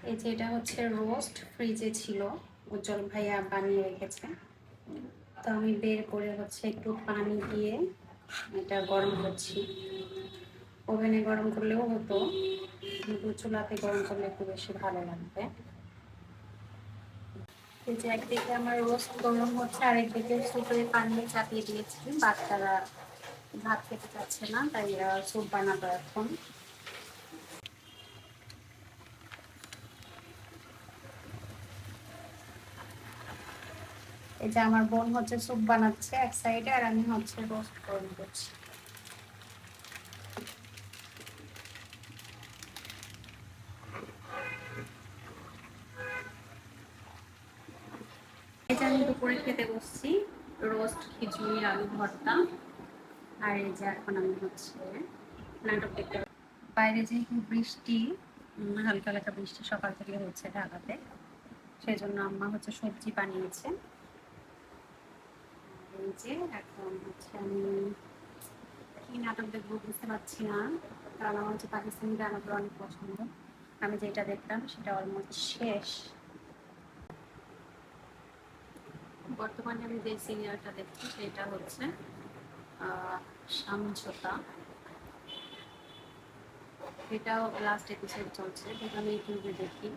এই যে এটা হচ্ছে রোস্ট, ফ্রিজে ছিল, উজ্জ্বল ভাইয়া বানিয়ে রেখেছে। তো আমি বের করে হচ্ছে একটু পানি দিয়ে এটা গরম করছি। ওভেনে গরম করলেও হতো, কিন্তু চুলাতে গরম করলে একটু বেশি ভালো লাগবে। এই যে একদিকে আমার রোস্ট গরম হচ্ছে, আর একদিকে সুপে পানি চাপিয়ে দিয়েছি। বাচ্চারা ভাত খেতে চাচ্ছে না, তাই স্যুপ বানাবো এখন। এই যে আমার বোন হচ্ছে স্যুপ বানাচ্ছে এক সাইডে, আর আমি হচ্ছে রোস্ট গরম করছি। এই যে আমি দুপুরে খেতে বসছি, রোস্ট, খিচুড়ি, আলু ভর্তা। আর এই যে এখন আমি হচ্ছে নাটক দেখতে। বাইরে যেহেতু বৃষ্টি, হালকা হালকা বৃষ্টি সকাল থেকে হচ্ছে ঢাকাতে, সেই জন্য আম্মা হচ্ছে সবজি বানিয়েছে। এই যে এখন হচ্ছে আমি কি নাটক দেখবো বুঝতে পারছি না, কারণ আমার হচ্ছে পাকিস্তানি গানগুলো অনেক পছন্দ। আমি যেটা দেখতাম সেটা অলমোস্ট শেষ। বর্তমানে আমি যে সিরিয়ালটা দেখছি সেটা হচ্ছে সমঝোতা। এটাও লাস্ট এপিসোড চলছে, যেটা আমি ইউটিউবে দেখি।